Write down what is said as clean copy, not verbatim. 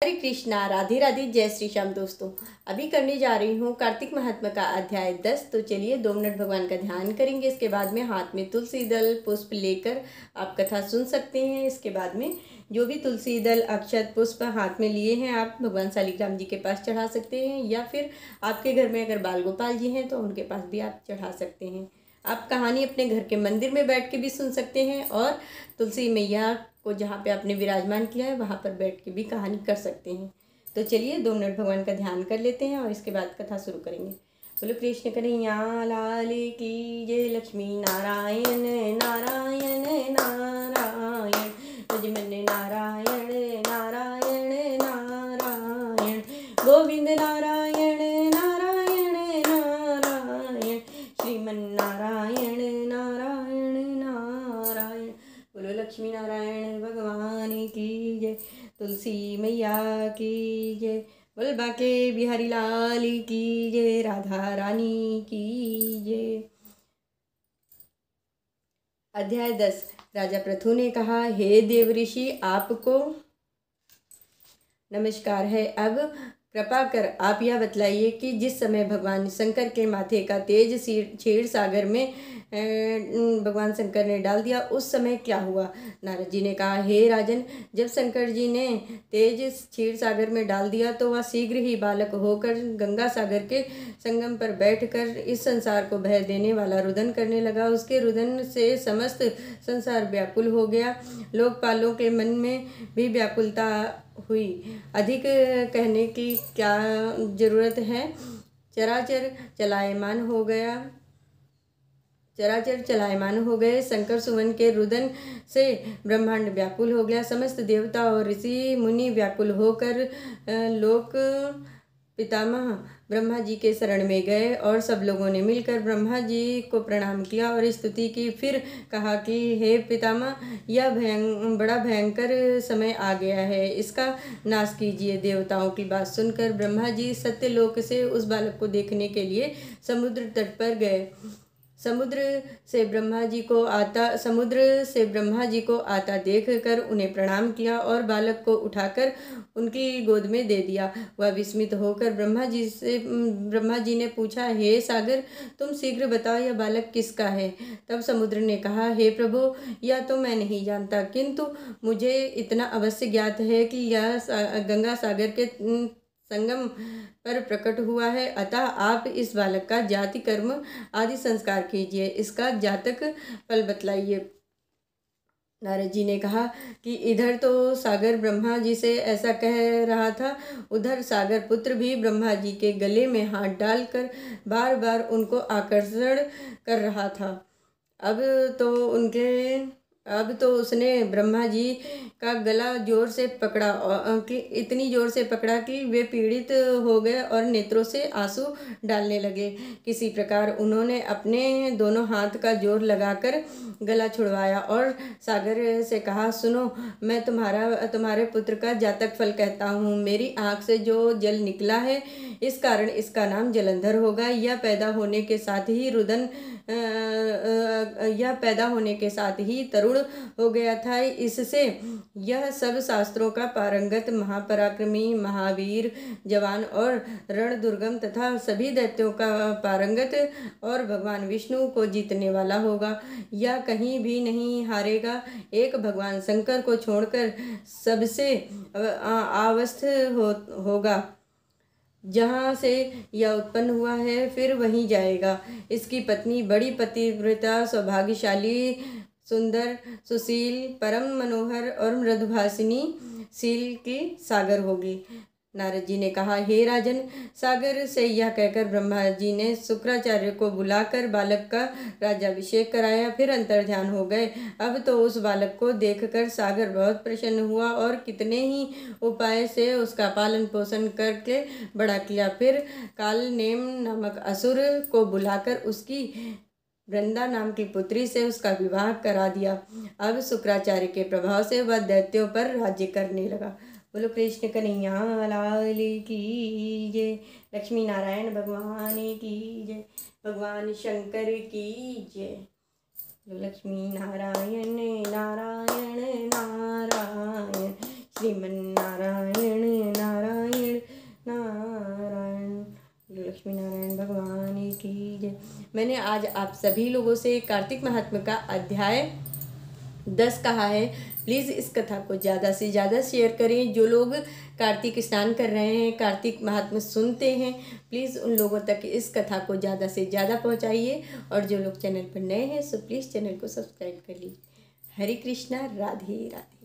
हरे कृष्णा, राधे राधे, जय श्री श्याम। दोस्तों, अभी करने जा रही हूँ कार्तिक महात्मा का अध्याय 10। तो चलिए 2 मिनट भगवान का ध्यान करेंगे। इसके बाद में हाथ में तुलसी दल पुष्प लेकर आप कथा सुन सकते हैं। इसके बाद में जो भी तुलसी दल अक्षत पुष्प हाथ में लिए हैं आप भगवान शालिग्राम जी के पास चढ़ा सकते हैं, या फिर आपके घर में अगर बाल गोपाल जी हैं तो उनके पास भी आप चढ़ा सकते हैं। आप कहानी अपने घर के मंदिर में बैठ के भी सुन सकते हैं, और तुलसी मैया को जहाँ पे आपने विराजमान किया है वहाँ पर बैठ के भी कहानी कर सकते हैं। तो चलिए 2 मिनट भगवान का ध्यान कर लेते हैं और इसके बाद कथा शुरू करेंगे। बोलो कृष्ण कन्हैया लाल की जय। लक्ष्मी नारायण नारायण नारायण, मन नारायण नारायण नारायण, गोविंद नारायण नारायण नारायण, श्रीमन नारायण नारायण नारायण। बोलो लक्ष्मी नारायण भगवान की जय, तुलसी मैया की जय, बोल बाके बिहारी लाल की जय, राधा रानी की जय। अध्याय 10। राजा पृथु ने कहा, हे देव ऋषि, आपको नमस्कार है। अब कृपा कर आप यह बतलाइए कि जिस समय भगवान शंकर के माथे का तेज क्षीर सागर में भगवान शंकर ने डाल दिया, उस समय क्या हुआ। नारद जी ने कहा, हे राजन, जब शंकर जी ने तेज क्षीर सागर में डाल दिया तो वह शीघ्र ही बालक होकर गंगा सागर के संगम पर बैठकर इस संसार को भय देने वाला रुदन करने लगा। उसके रुदन से समस्त संसार व्याकुल हो गया। लोकपालों के मन में भी व्याकुलता हुई। अधिक कहने की क्या जरूरत है। चराचर चलायमान हो गए। शंकर सुमन के रुदन से ब्रह्मांड व्याकुल हो गया। समस्त देवता और ऋषि मुनि व्याकुल होकर लोक पितामह ब्रह्मा जी के शरण में गए, और सब लोगों ने मिलकर ब्रह्मा जी को प्रणाम किया और स्तुति की। फिर कहा कि हे पितामह, यह बड़ा भयंकर समय आ गया है, इसका नाश कीजिए। देवताओं की बात सुनकर ब्रह्मा जी सत्यलोक से उस बालक को देखने के लिए समुद्र तट पर गए। समुद्र से ब्रह्मा जी को आता देखकर उन्हें प्रणाम किया और बालक को उठाकर उनकी गोद में दे दिया। वह विस्मित होकर ब्रह्मा जी ने पूछा, हे सागर, तुम शीघ्र बताओ, यह बालक किसका है। तब समुद्र ने कहा, हे प्रभु, यह तो मैं नहीं जानता, किंतु मुझे इतना अवश्य ज्ञात है कि यह गंगा सागर के संगम पर प्रकट हुआ है। अतः आप इस बालक का जाति कर्म आदि संस्कार कीजिए। इसका जातक फल बतलाइए। नारद जी ने कहा कि इधर तो सागर ब्रह्मा जी से ऐसा कह रहा था, उधर सागर पुत्र भी ब्रह्मा जी के गले में हाथ डालकर बार बार उनको आकर्षण कर रहा था। अब तो उसने ब्रह्मा जी का गला जोर से पकड़ा, इतनी जोर से पकड़ा कि वे पीड़ित हो गए और नेत्रों से आंसू डालने लगे। किसी प्रकार उन्होंने अपने दोनों हाथ का जोर लगाकर गला छुड़वाया और सागर से कहा, सुनो, मैं तुम्हारे पुत्र का जातक फल कहता हूँ। मेरी आँख से जो जल निकला है, इस कारण इसका नाम जलंधर होगा। यह पैदा होने के साथ ही तरुण हो गया था। इससे यह सब शास्त्रों का पारंगत, महापराक्रमी, महावीर, जवान और रण दुर्गम तथा सभी दैत्यों का पारंगत और भगवान विष्णु को जीतने वाला होगा। यह कहीं भी नहीं हारेगा। एक भगवान शंकर को छोड़कर सबसे आवस्थ होगा। जहाँ से यह उत्पन्न हुआ है फिर वहीं जाएगा। इसकी पत्नी बड़ी पतिव्रता, सौभाग्यशाली, सुंदर, सुशील, परम मनोहर और मृदुभाषिनी शील की सागर होगी। नारद जी ने कहा, हे राजन, सागर से यह कहकर ब्रह्मा जी ने शुक्राचार्य को बुलाकर बालक का राज्याभिषेक कराया, फिर अंतर्ध्यान हो गए। अब तो उस बालक को देखकर सागर बहुत प्रसन्न हुआ और कितने ही उपाय से उसका पालन पोषण करके बड़ा किया। फिर कालनेम नामक असुर को बुलाकर उसकी वृंदा नाम की पुत्री से उसका विवाह करा दिया। अब शुक्राचार्य के प्रभाव से वह दैत्यों पर राज्य करने लगा। बोलो कृष्ण कन्हैया लाल की जय। लक्ष्मी नारायण भगवान की जय। भगवान शंकर की जय। लक्ष्मी नारायण नारायण नारायण, श्रीमन नारायण मैंने आज आप सभी लोगों से कार्तिक महात्म्य का अध्याय 10 कहा है। प्लीज़ इस कथा को ज़्यादा से ज़्यादा शेयर करें। जो लोग कार्तिक स्नान कर रहे हैं, कार्तिक महात्म्य सुनते हैं, प्लीज़ उन लोगों तक इस कथा को ज़्यादा से ज़्यादा पहुंचाइए। और जो लोग चैनल पर नए हैं सो प्लीज़ चैनल को सब्सक्राइब कर लीजिए। हरे कृष्णा, राधे राधे।